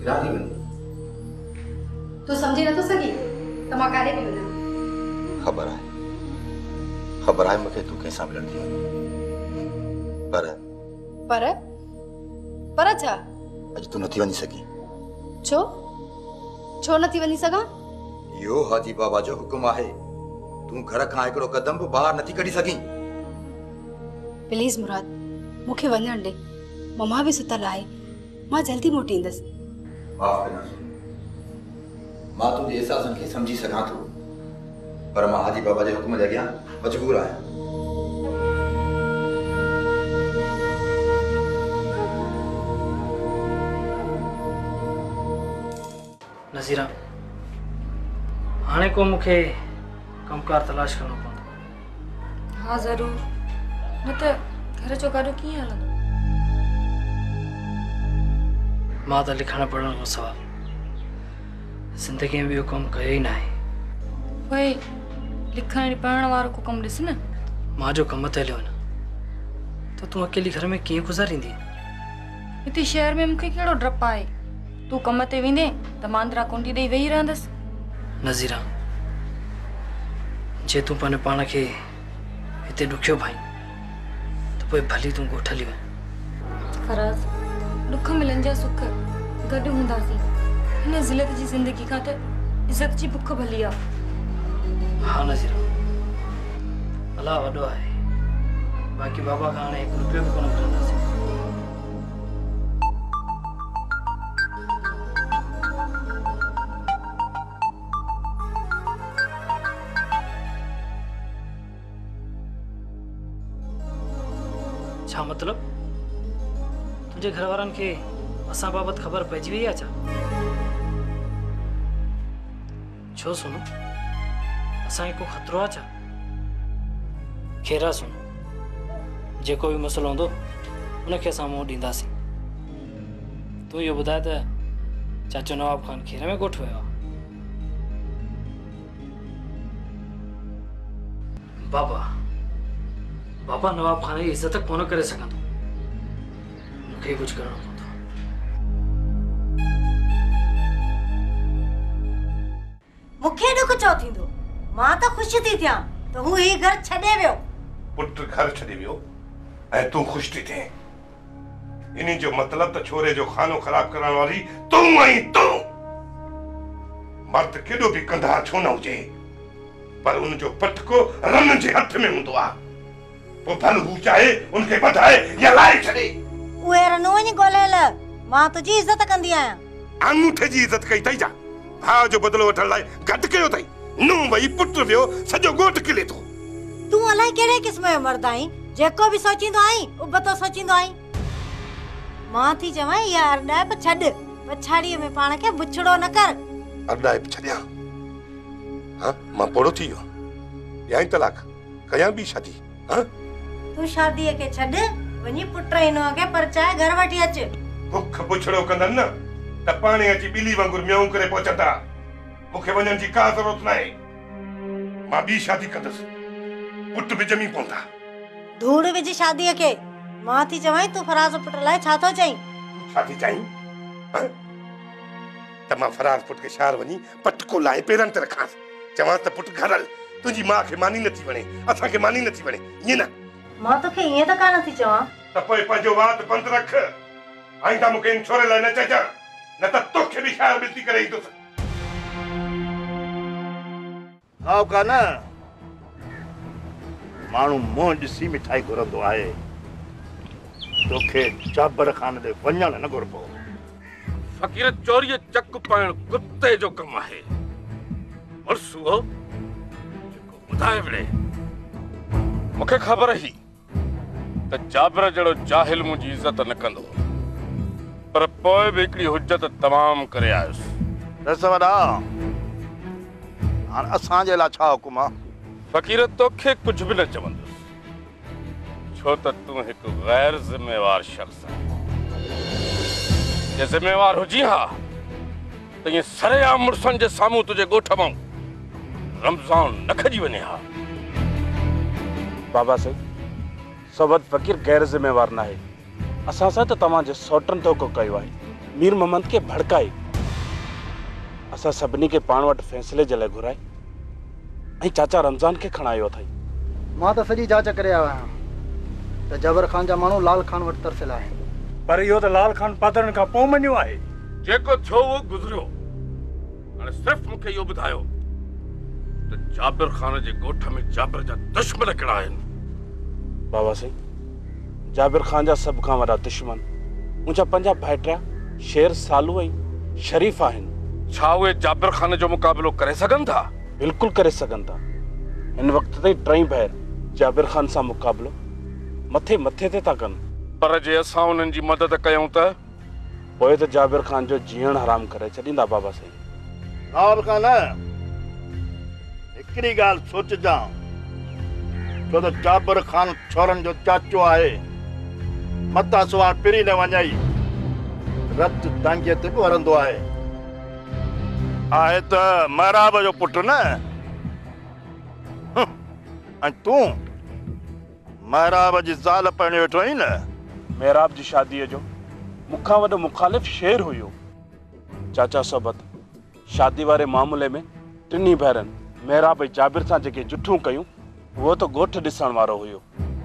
राजी बनी तू समझी न तो सकी त मां कारे भी वना खबर है मूंखे तू कंहिंसां मिलण थी वञे पर छा अॼु तू नथी वञी सघीं छो नथी वञी सघां इहो हाजी बाबा जो हुकुम आहे तू घर खां हिकिड़ो कदम बि ॿाहिरि नथी कढी सघीं प्लीज मुराद मूंखे वञण ॾे मम्मा भी सुतल आहे मां जल्दी मोटी ईंदसि माफ़ करना मां तुंहिंजे एहसासनि खे समझी सघां थो पर मां हाजी बाबा जे हुकुम जे अॻियां मजबूर आहियां नज़ीरा हाणे को मूंखे कमकार तलाश करणो पवंदो हाँ ज़रूर न त घर जो गाॾो कीअं हलंदो मां त लिखण पढ़ण खां सवाइ ज़िंदगी में ॿियो कमु कयो ई न आहे पोइ लिखण पढ़ण वारो को कमु ॾिस न मां जो कमु ते हलियो न त तूं अकेली घर में कीअं गुज़ारींदी हिते शहर में मूंखे कहिड़ो डपु आहे तूं कम ते वेंदे त मां अंदरां कुंडी ॾेई वेही रहंदसि नज़ीरा जे तूं पंहिंजे पाण खे हिते ॾुखियो भाई त पोइ भली तूं ॻोठ हली वञ फराज़ दुख मिलन जा सुख गॾु हूंदासीं हिन ज़िलत जी ज़िंदगी खां त इज़त जी बुख भली आहे हाँ नज़ीरा अल्लाह वॾो आहे बाक़ी बाबा खां हाणे 1 रुपयो बि कोन खणंदासीं छा मतलब तुझे घर वारन के असा बाबत खबर पइजी वई छा छो सुनो असा को खतरो छा खेरा सुनो जेको भी मसलो होंदो उनके असा मुंह दींदासी तू यो बुधाए त चाचो नवाब खान खेर में गोठ वयो बाबा नवाब खान जी इज्जत कोन करे सघंदो मूंखे कुछ करणो पवंदो मूंखे दुख छो थींदो मां त ख़ुश थी थियां त हू ही घर छॾे वियो पुट घर छॾे वियो ऐं तूं ख़ुश थी थिए इन जो मतलब त छोरे जो खानो ख़राब करण वाली तूं आई तूं मर्द केॾो बि कंधा छो न हुजे पर उन जो पटको रन जे हथ में हूंदो आहे वो भल हू चाहे उनके बधाए या लाए छड़े उहे रनो वञी ॻोल्हे ल मां तुंहिंजी इज़त कंदी आहियां अंगूठे जी इज़त कई अथई जा भाउ जो बदिलो वठण लाइ घटि कयो अथई नूं वई पुट वियो सॼो ॻोठ किले थो तूं अलाए कहिड़े क़िस्म जो मर्द आहीं जेको बि सोचींदो आहीं उबतो सोचींदो आहीं मां थी चवां इहा अरडाइप छॾ पछाड़ीअ में पाण खे बुछड़ो न कर अरडाइप छॾियां हाँ मां पोड़ो थी वियो याई तलाक कयां ॿी शादी हाँ तूं शादीअ खे छॾ वञी पुट इनो खे परचाए घर वठी अच बुख बुछड़ो कंदन न त पाणे अची ॿिली वांगुरु म्याऊं करे पहुचंदा मूंखे वञण जी का ज़रूरत न आहे मां ॿी शादी कंदसि पुट बि ॼमी पवंदा धूड़ विझ शादीअ खे मां थी चवां तूं फराज़ पुट लाइ छा थो चईं छा थी चईं त मां फराज़ पुट खे शहर वञी पटको लाए पेरनि ते रखांसि चवां त पुट घर हल तुंहिंजी मां खे मानी नथी वणे असांखे मानी नथी वणे ईअं न मां तोखे ईअं त कान थी चवां त पोइ पंहिंजो वात बंदि रख आईंदा मूंखे इन छोरे लाइ न चइजां न त तोखे बि शहर मिलती करे ईंदुसि साहु कान माण्हू मुंहुं ॾिसी मिठाई घुरंदो आहे तोखे चाबर खान ॾे वञण न घुरिबो फ़क़ीर चोरीअ चक पाइण कुत्ते जो कमु आहे मुड़सु हो जेको ॿुधाए विड़े मूंखे ख़बर हुई त जाबिर जहिड़ो जाहिल मुंहिंजी इज़त न कंदो पर पोइ बि हिकिड़ी हुजत तमामु करे आयुसि दस वॾा हाणे असांजे लाइ छा हुकुम आहे फ़क़ीर तोखे कुझु बि न चवंदुसि छो त तूं हिकु गैर ज़िम्मेवार शख़्स आहीं जे ज़िम्मेवार हुजी हा त ईअं सरेआम मुड़ुसनि जे साम्हूं तुंहिंजे ॻोठ मां रमज़ान न खजी वञे हा बाबा साईं सबत फ़क़ीर गैर ज़िम्मेवार न आहे असां सां त तव्हांजे सौटनि धोखो कयो आहे मीर मोहम्मद के भड़काई असा सभिनी के पाण वटि फैसले जे लाइ घुराए ऐं चाचा रमज़ान के खणायो अथई। मां त सॼी जांच करे आयो आहियां त जबर खान जा माण्हू लाल खान वटि तरसियल आहिनि। पर इहो त लाल खान पादरनि खां पोइ मञियो आहे। जेको थियो उहो गुज़रियो। हाणे सिर्फ़ु मूंखे इहो ॿुधायो त जाबिर खान जे ॻोठ में जाबिर जा दुश्मन कहिड़ा आहिनि? बाबा साईं, जाबिर खान जा सभ खां वॾा दुश्मन मुंहिंजा 5 भाइटिया शेर, सालू ऐं शरीफ़ आहिनि। छा उहे जाबिर खान जो मुक़ाबिलो करे सघनि था? बिल्कुलु करे सघनि था। हिन वक़्त ताईं 3 भाइर जाबिर खान सां मुक़ाबिलो मथे ते था कनि। पर जे असां उन्हनि जी मदद कयूं त पोइ त जाबिर खान जो जीअण हराम करे छॾींदा बाबा साईं। लाल खान हिकिड़ी ॻाल्हि सोचजां, छो त जाबिर खान छोरनि जो चाचो आहे। मता सुवार पिरी न वञाई रत टांगीअ ते बि वरंदो आहे त महराब जो पुटु न। ऐं तूं महराब जी ज़ाल पहिरियों वेठो आहीं न। महराब जी शादीअ जो मूंखां वॾो मुखालिफ़ शेर हुयो। चाचा सोबत शादी वारे मामले में 3 भेरनि महराब ऐं जाबिर सां जेके जुठूं कयूं उहो त ॻोठ ॾिसण वारो हुयो।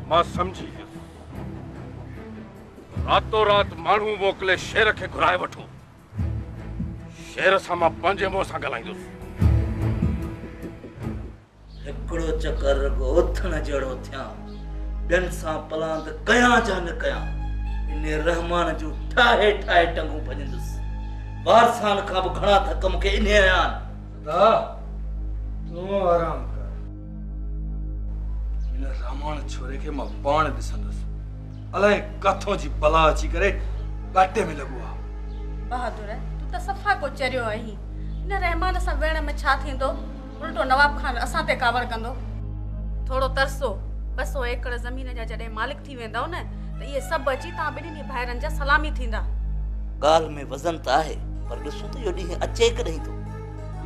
मां सम्झी वियुसि। रातो रात माण्हू मोकिले शेर खे घुराए वठो। शेर सां मां पंहिंजे मुंहं सां ॻाल्हाईंदुसि। हिकिड़ो चकर रुॻो उथण जहिड़ो थियां, ॿियनि सां पलांद कयां जा न कयां, इन रहमान जूं ठाहे टंगूं भॼंदुसि। वारसान खां बि घणा थक मूंखे इन आया आहिनि। तूं आराम कर। इन रहमान छोरे खे मां पाण ॾिसंदुसि। अलाए किथां जी बला अची करे ॿाटे में लॻो आहे। बहादुर तूं त सफ़ा को चरियो आहीं। इन रहमान सां वेहण में छा थींदो? उल्टो नवाब खान असां ते कावड़ कंदो। थोरो तरसो। 200 एकड़ ज़मीन जा जॾहिं मालिक थी वेंदव न त इहे सभु अची तव्हां ॿिन्हिनि भाइरनि जा सलामी थींदा। ॻाल्हि में वज़न त आहे, पर ॾिसूं त इहो ॾींहुं अचे कॾहिं थो।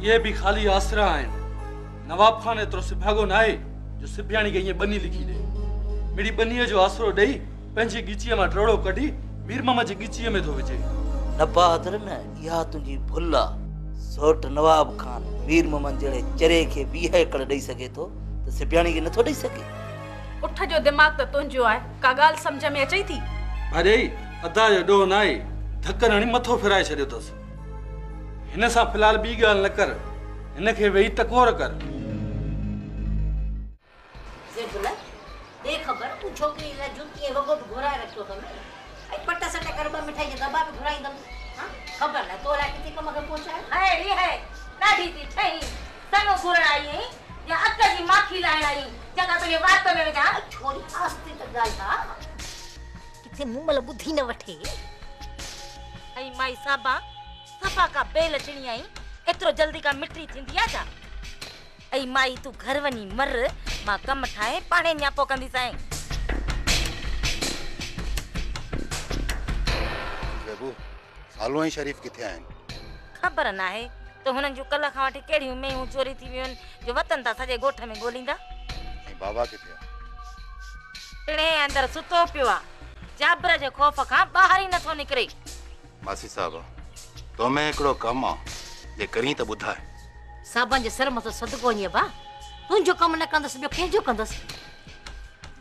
ये भी खाली आसरा आहिनि। नवाब खान एतिरो सिभागो न आहे जो सिबियाणी खे ईअं बनी लिखी ॾे। मिड़ी बनीअ जो आसरो ॾेई पंहिंजी ॻिचीअ मां ट्रोड़ो कढी मीर मामा जी ॻिचीअ में थो विझे। न बहादुर न, इहा तुंहिंजी भुल आहे। सोट नवाब खान मीर मोहम्मद जहिड़े चरे खे 20 एकड़ ॾेई सघे थो त सिबियाणी खे नथो ॾेई सघे। उठ जो दिमाग़ त तुंहिंजो आहे, का ॻाल्हि सम्झ में अचई थी? भाॼई अदा जो ॾोह न आहे, धकनि हणी मथो फिराए छॾियो अथसि। हिन सां फ़िलहाल ॿी ॻाल्हि न कर, हिन खे वेही टकोर कर। ख़बर तूं छोकिरी लाइ जुती वॻो बि घुराए रखियो अथई ऐं पट सट कर ॿ मिठाई जा दॿा बि घुराईंदमि। ख़बर न तो लाइ किथे कम खे पहुचाए। अहिड़ी है ॾाढी थी ठही सनो घुरण आई आहीं या अक जी माखी लाइण आई जॻह तुंहिंजे वात में विझां। छोरी आस्ते त ॻाल्हि था, किथे मूं महिल ॿुधी न वठे। ऐं माई साबा सफ़ा का बेल चिणी आई, एतिरो जल्दी का मिठी थींदी आहे छा? ऐं माई तूं घर वञी मर, मां कमु ठाहे पाणे न्यापो कंदीसांइ। बेबू सालू ऐं शरीफ़ किथे आहिनि? ख़बर न आहे त हुननि जूं कल्ह खां वठी कहिड़ियूं मेयूं चोरी थी वियूं आहिनि जो वतन था सॼे ॻोठ में ॻोल्हींदा। ऐं बाबा किथे आहे? पिणे अंदरि सुतो पियो आहे, जाबिर जे ख़ौफ़ खां ॿाहिरि ई नथो निकिरे। मासी साहब, तो में हिकिड़ो कमु आहे, जे करीं त ॿुधाए। साबन जे सर मथां सदको वञे बा, तुंहिंजो कमु न कंदसि ॿियो कंहिंजो कंदसि?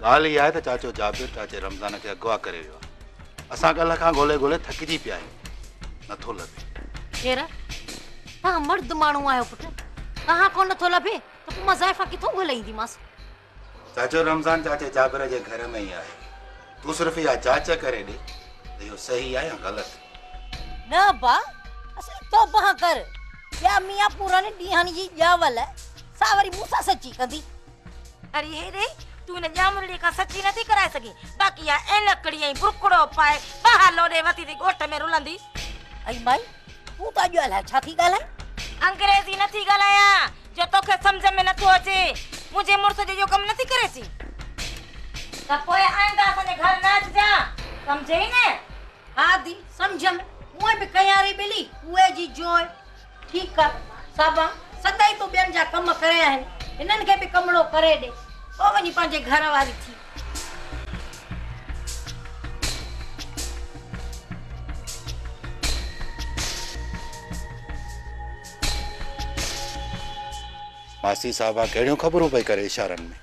ॻाल्हि इहा आहे त चाचो जाबिर चाचे रमज़ान खे अगवा करे वियो आहे। असां कल्ह खां ॻोल्हे थकिजी पिया आहियूं, नथो लभे। शेर तव्हां मर्द माण्हू आहियो पुटु, तव्हां कोन नथो लभे त पोइ मां ज़ाइफ़ा किथां ॻोल्हाईंदीमांसि? चाचो रमज़ान चाचे जाबिर जे घर में ई आहे। तूं सिर्फ़ु इहा जांच करे ॾे त इहो सही आहे या ग़लति। न बा, असली तौबा कर। या मियां पुरानी ॾींहानी जी ॼावल सावरी मूंसां सची कंदी। अरे हेरे तूं न ॼामड़ी खां सची नथी कराए सघी, बाक़ी या एनकड़ी ऐं बुरकुड़ो पाए ॿाहिरि लोॾे वती थी ॻोठ में रुलंदी। ऐं माई तूं त अॼु अलाए छा थी ॻाल्हाए? अंग्रेज़ी नथी ॻाल्हायां जो तोखे सम्झ में नथो अचे। मुंहिंजे मुड़ुस जो इहो कमु नथी करे थी त पोइ आईंदा असांजे घर न अचिजां, सम्झई न? हा दी सम्झम, उहे बि कयारी ॿिली उहे जी जोइ। ठीकु आहे साबा, सदाई तूं ॿियनि जा कम करे आहिनि, हिननि खे बि कमड़ो करे ॾे, पोइ वञी पंहिंजे घर वारी थी। मासी साहबा कहिड़ियूं ख़बरूं पई करे इशारनि में?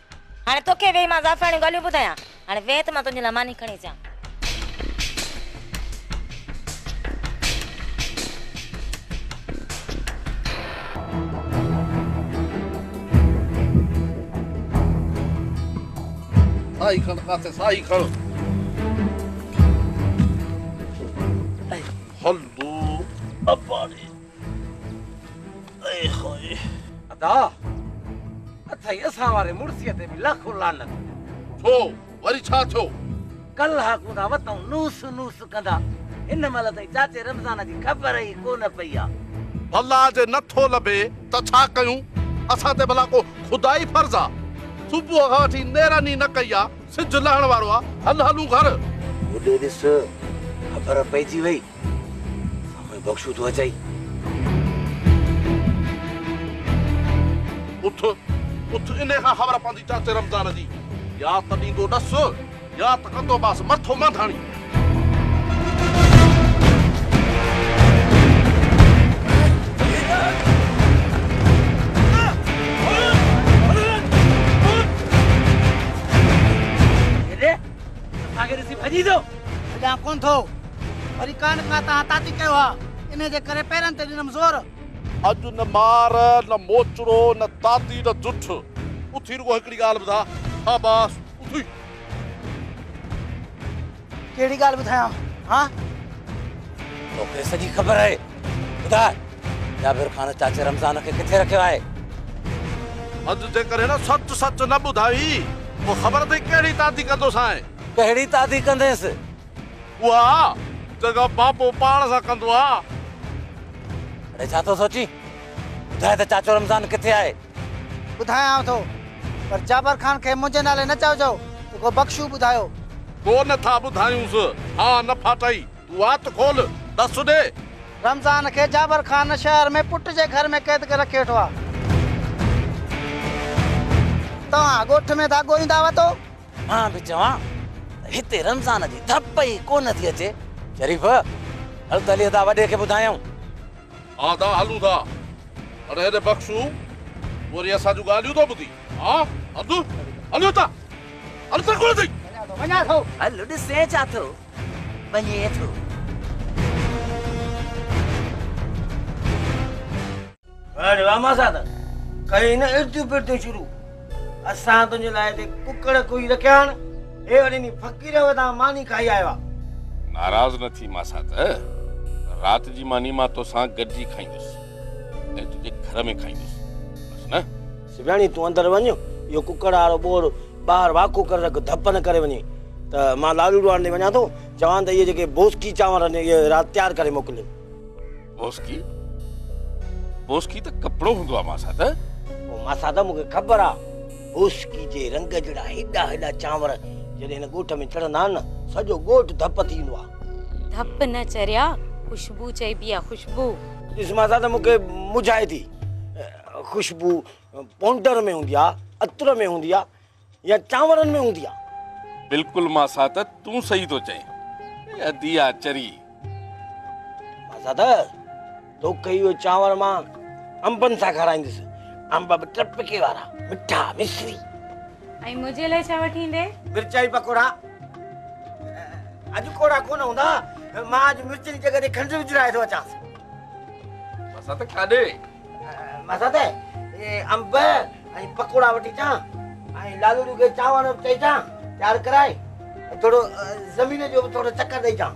हाणे तोखे वेही मां ज़ाफ़राणी ॻाल्हियूं ॿुधायां। हाणे वेह त मां तुंहिंजे लाइ मानी खणी अचां। साई खण कासे साई खण। हल्दू अबाड़ी। ए होए। अदा अथई असां वारे मुड़सीअ ते बि लख लानत। छो वरी छा थियो? कल हाकूं था वतऊं नूस नूस कंदा। इन महिल ताईं चाचे रमज़ान जी ख़बर ई कोन पई आ। भला जे नथो लभे त छा कयूं? असां ते भला को खुदाई फर्ज़ आ? सुबुह खां वठी नेरानी न कई आ, सिज लहण वारो आ। हल हलूं घर। ओॾे ॾिस ख़बर पइजी वई। सामे बख्शू तो अचई। उठ उठ, इने खां ख़बर पवंदी चाचे रमज़ान जी। या त ॾींदो ॾस या त कंदो बास मथो मंधाणी। आगे ॾिसी भॼी थो। अॻियां कोन थो। वरी कान खां तव्हां ताती कयो आहे, इन जे करे पेरनि ते ॾिनमि ज़ोर। अॼु न मार न मोचड़ो न ताती न जुठ। उथी रुगो हिकिड़ी ॻाल्हि ॿुधा। हा बास उथी। कहिड़ी ॻाल्हि ॿुधायां? हा तोखे सॼी ख़बर आहे। ॿुधाए जाबिर ख़ान चाचे रमज़ान खे किथे रखियो आहे? अॼु जे करे न सच सच न ॿुधाई पोइ ख़बर अथई कहिड़ी ताती कंदोसि हाणे। कहिड़ी ताती कंदेसि? उहा जॻह बाबो पाण सां कंदो आहे। अरे छा थो सोची? ॿुधाए त चाचो रमज़ान किथे आहे? ॿुधायां थो, पर जाबर ख़ान खे मुंहिंजे नाले न चइजो। को बख्शू ॿुधायो। को नथा ॿुधायूंसि। हा न फाटई, तूं वात खोल दस ॾे। रमज़ान खे जाबर ख़ान शहर में पुट जे घर में कैद करे रखी वेठो आहे। तव्हां ॻोठ में था ॻोईंदा वतो। मां बि चवां हिते रमज़ान जी धप ई कोन थी अचे। शरीफ़ हल तली ता वॾे खे ॿुधायूं। हा दा हलूं था। अरे हेॾे बख्शू वरी असां जूं ॻाल्हियूं थो ॿुधी। हा अधु हलियो था। हल त कोन थी वञा थो। हल ॾिसे छा थो वञे थो। अरे वामा साद कहीं न इर्तियूं पिर्तियूं शुरू। असां तुंहिंजे लाइ हिते कुकड़ कोई रखिया आहिनि। हे वरी नी फ़क़ीर वटां मानी खाई आयो आहे। नाराज़ न थी मां साथ। रात जी मानी मां तोसां गॾिजी खाईंदुसि ऐं तुंहिंजे घर में खाईंदुसि बस न। सिबियाणी तूं अंदरि वञ। इहो कुकड़ वारो बोर ॿाहिरि वाको करे रख, धप न करे वञे। त मां लालू ॾे वञा थो। चवां त इहे जेके बोस्की चांवर आहिनि इहे राति तयारु करे मोकिलियो। बोस्की? बोस्की त कपिड़ो हूंदो आहे मां साथ। पोइ मां साथ मूंखे ख़बर आहे। बोस्की जे रंग जहिड़ा हेॾा हेॾा चांवर जॾहिं हिन ॻोठ में चढ़ंदा आहिनि न सॼो ॻोठ धप थींदो आहे। धप न चरिया, खुशबू चइबी आहे खुशबू। ॾिस मां साथ मूंखे मुझाए थी। खुशबू पाउडर में हूंदी आहे, अत्र में हूंदी आहे या चांवरनि में हूंदी आहे? बिल्कुलु मां साथ तूं सही थो चईं। अदी आहे चरी। मां साथ तोखे इहो चांवर मां अंबनि सां खाराईंदुसि। अंब बि टपके वारा मिठा मिश्री। ऐं मुंहिंजे लाइ छा वठी ईंदे? मिर्चाई पकोड़ा। अॼु कोड़ा कोन हूंदा। मां अॼु मिर्च जी जॻह ते खंडु विझराए थो अचांसि। मां साथ खाॾे। मां साथ अंब ऐं पकोड़ा वठी अचां ऐं लालू खे चांवर चई अचां तयारु कराए। थोरो ज़मीन जो बि थोरो चकर ॾेई अचां।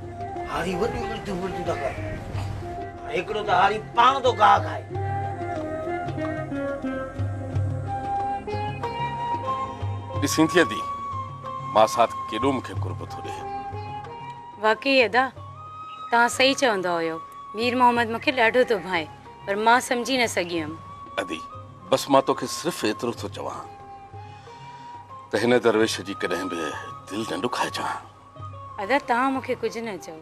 हारी वॾियूं उल्टियूं वुल्टियूं था कर। हिकिड़ो त हारी पाण थो गाह खाए। ॾिसीं थी अदी मां साथ केॾो मूंखे कुर्ब थो ॾे। वाकई अदा तव्हां सही चवंदा हुयो। मीर मोहम्मद मूंखे ॾाढो थो भाए पर मां सम्झी न सघी हुयमि। अदी बस मां तोखे सिर्फ़ु एतिरो थो चवां त हिन दरवेश जी कॾहिं बि दिलि न ॾुखाइजां। अदा तव्हां मूंखे कुझु न चओ।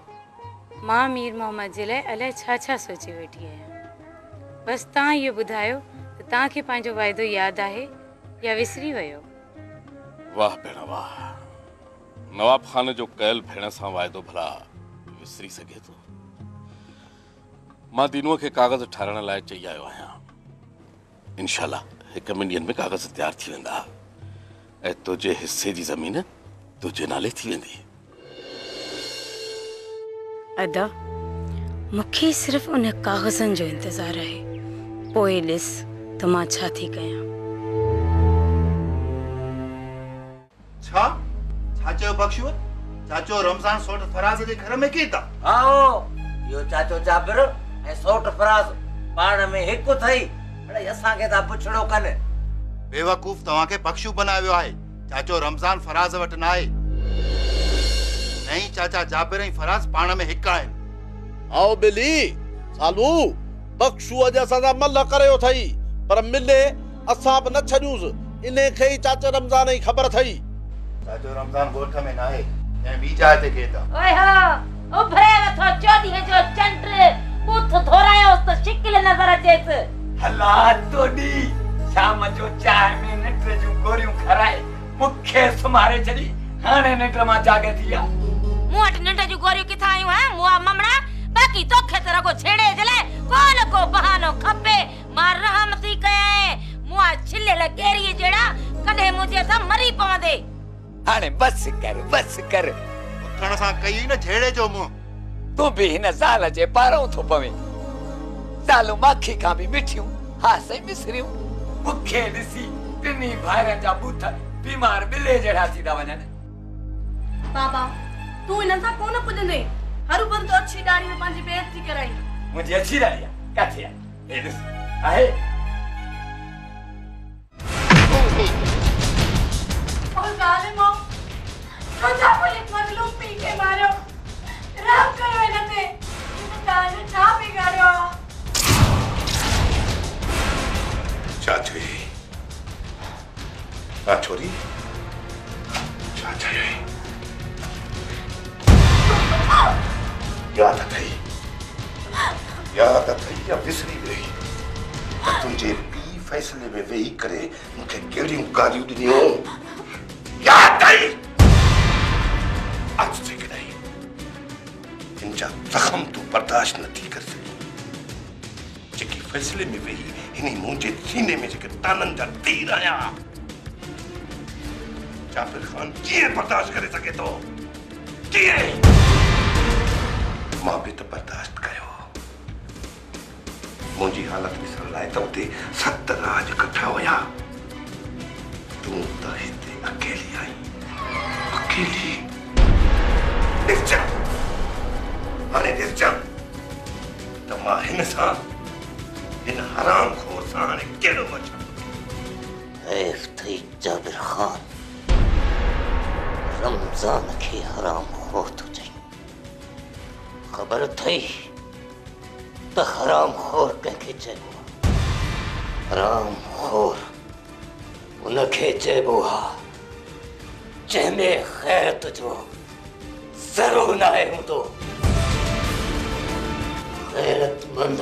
मां मीर मोहम्मद जे लाइ अलाए छा छा सोचे वेठी आहियां। बसि तव्हां इहो ॿुधायो त तव्हांखे पंहिंजो वाइदो यादि आहे या विसरी वियो? वाह भेण वाह। नवाब खान जो कयल भेण सां वाइदो भला विसरी सघे थो? मां दीनुअ खे कागज़ ठाहिण लाइ चई आयो आहियां। इंशाल्लाह 1 ॾींहनि में कागज़ तैयार थी वेंदा ऐं तुंहिंजे हिस्से जी ज़मीन तुंहिंजे नाले थी वेंदी। अदा मूंखे सिर्फ़ उन कागज़नि जो इंतज़ारु आहे, पोइ ॾिस त मां छा थी कयां। छा चयो बख्शू? चाचो रमज़ान सोट फराज़ जे घर में कीता? आओ यो चाचो जाबिर ऐं सोट फराज़ पाण में हिकु थई, अड़े असांखे त पुछड़ो कन। बेवकूफ़, तव्हांखे बख्शू बनायो आहे। चाचो रमज़ान फराज़ वटि न आहे। नहीं चाचा जाबिर ऐं फराज़ पाण में हिकु आहिनि। आओ बिली सालू बख्शू अॼु असांजा मल करियो अथई, पर मिले असां बि न छॾियूंसि। इन खे ई चाचो रमज़ान जी ख़बर अथई। चाचो रमज़ान ॻोठ में न आहे ऐं ॿी जाइ ते केता। ओए हो उभरे वठो चोॾींहं जो चंड बूथ थोरायोसि त शिकिल नज़र अचेसि। हला तोडी शाम जो चाय में निट जूं गोरियूं खाराए मूंखे सुमारे छॾी, हाणे निट मां जागे थी विया। मूं वटि निंड जूं गोरियूं किथां आयूं हैं मुआ ममड़ा? बाक़ी तोखे त रुगो छेड़े जे लाइ को न को बहानो खपे। मां रहम थी कयां, मुआ छिलियल केरी जहिड़ा कॾहिं मुंहिंजे सां मरी पवंदे। हाणे बस कर उथण सां कई न झेड़े जो मुंह। तूं बि हिन ज़ाल जे पारों थो पवे। ज़ालूं माखी खां बि मिठियूं, हा सही मिसरियूं। मूंखे ॾिसी टिनी भाइरनि जा बूथ बीमार बिले जहिड़ा थी था वञनि। बाबा तूं इन्हनि सां कोन पुॼंदे, हरू भरू तो अच्छी ॾाढ़ी में पंहिंजी बेइज्जती कराई। मुंहिंजी अच्छी ॾाढ़ी आहे किथे आहे? हे ॾिस आहे। और ज़ालिमो तुंहिंजा पुलिस मज़लूम पी के मारियो, रहम कयो हिन ते। हिन तव्हांजो छा बिगाड़ियो आहे? चाची ना छोरी चाचा याद अथई या विसरी गई? तुंहिंजे पी फैसले में वेही करे मूंखे कहिड़ियूं गारियूं ॾिनियूं याद अथई? अॼु जे कॾहिं हिन जा ज़ख़्म तूं बर्दाश्त नथी करे सघी। जेकी फैसले में वेही हिन मुंहिंजे सीने में जेके ताननि जा तीर आया, जाबिर खान कीअं बर्दाश्त करे सघे थो? कीअं? मां बि त बर्दाश्त कयो। मुंहिंजी हालत ॾिसण लाइ त उते 7 राज इकट्ठा हुया। तूं त हिते अकेली आई, अकेली। ॾिसजां हाणे ॾिसजां त मां हिन सां, हिन हराम खोर सां हाणे कहिड़ो वठां। ऐफ थई जाबिर खान, रमज़ान खे हराम खोर थो चई। ख़बर अथई त हराम खोर कंहिंखे चइबो आहे? हराम खोर उनखे चइबो आहे जंहिंमें ख़ैरत जो ज़रूरु न आहे हूंदो। ग़ैरतमंद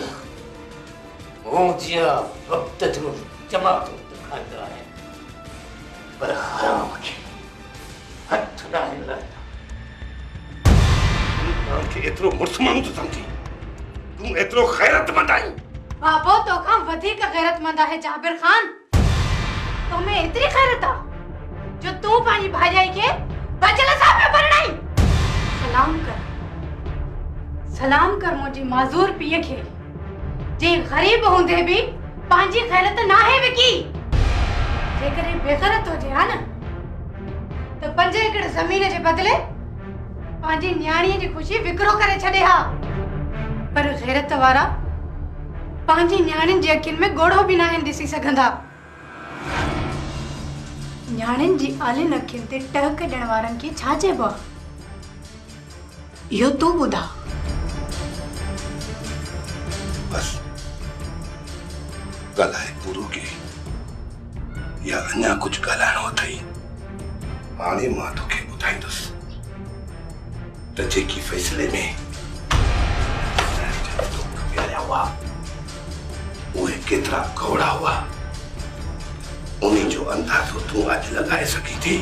मूं जिया वक़्त जूं जमातूं ॾेखारींदा आहिनि, पर हराम खे हथ न हिलाईंदा। तव्हांखे एतिरो मुर्समानु थो सम्झी? तूं एतिरो ग़ैरतमंद आहीं? बाबो तोखां वधीक ग़ैरतमंद आहे जाबिर खान। तोमें एतिरी ग़ैरत आहे जो तूं पंहिंजी भाॼाई खे बचल सां पियो परणाई। सलाम कर मुंहिंजी माज़ूर पीउ खे, जे ग़रीब हूंदे बि पंहिंजी ग़ैरत नाहे विकी। जेकॾहिं बेग़ैरत हुजे हा न त 5 एकड़ ज़मीन जे बदिले पंहिंजी न्याणीअ जी ख़ुशी विकिरो करे छॾे हा। पर ग़ैरत वारा पंहिंजी न्याणियुनि जी अखियुनि में ॻोढ़ो बि न आहिनि ॾिसी सघंदा। न्याणियुनि जी आलिन अखियुनि ते टहक ॾियण वारनि खे छा चइबो आहे? इहो तूं ॿुधा। बस ॻाल्हाए पूरो के, या अञा कुझु ॻाल्हाइणो अथई? हाणे मां तोखे ॿुधाईंदुसि त जेकी फैसले में हुआ उहे केतिरा कौड़ा हुआ, उन्हीं जो अंदाज़ो तूं अॼु लॻाए सघी थी।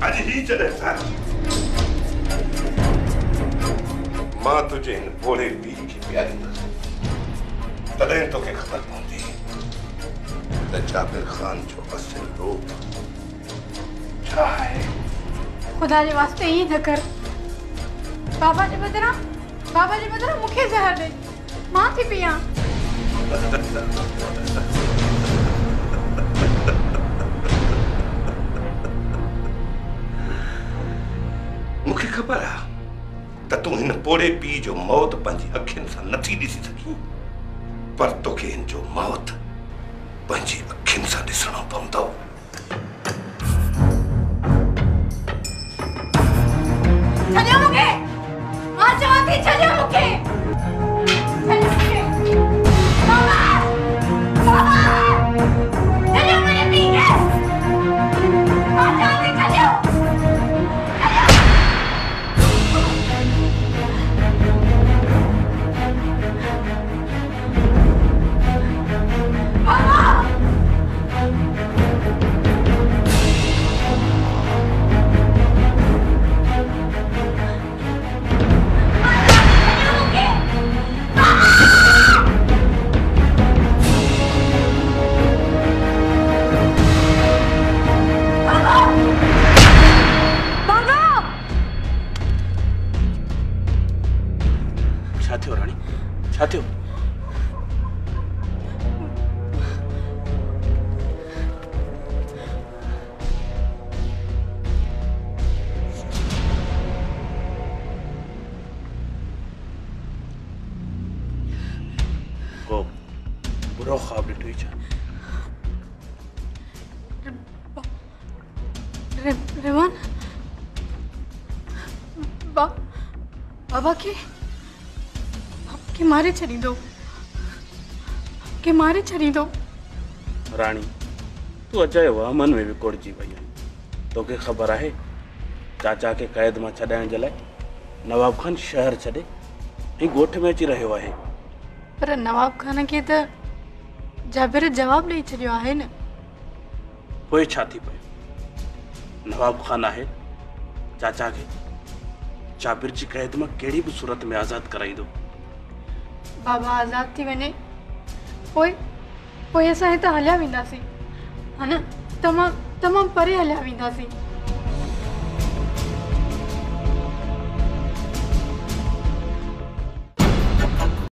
अॼु ही जॾहिं मां तुझे इन भोले पीर खे प्यारींदुसि तॾहिं तोखे ख़बर पवंदी त जाबिर ख़ान जो असुल रूप छा आहे। खुदा जे वास्ते ईअं न कर। बाबा जे बदिरां मूंखे ज़हर ॾे, मां थी पियां। मूंखे ख़बर आहे त तूं हिन पोड़े पीउ जो मौत पंहिंजी अखियुनि सां नथी ॾिसी सघीं, पर तोखे हिन जो मौत पंहिंजी अखियुनि सां ॾिसणो पवंदो। छॾियो मूंखे, मां चवां थी छॾियो मूंखे। बाबा छॾियो मुंहिंजे पीउ खे, मां चवां थी छॾियो। रेवान बाबा के मारे छॾींदो, के मारे छॾींदो। राणी तू अजय वहमन में विकोड़जी वई आहे। तोखे ख़बर आहे चाचा के क़ैद मां छॾाइण जे लाइ नवाब खान शहर छॾे ऐं ॻोठ में अची रहियो आहे। पर नवाब खान खे त जाबिर जवाब ॾेई छॾियो आहे न। पोइ छा थी पियो? नवाब खान आहे चाचा खे जाबिर जी क़ैद मां कहिड़ी बि सूरत में आज़ाद कराईंदो। बाबा आज़ाद थी वञे पोइ असां हितां हलिया वेंदासीं, हा न? तमामु परे हलिया वेंदासीं।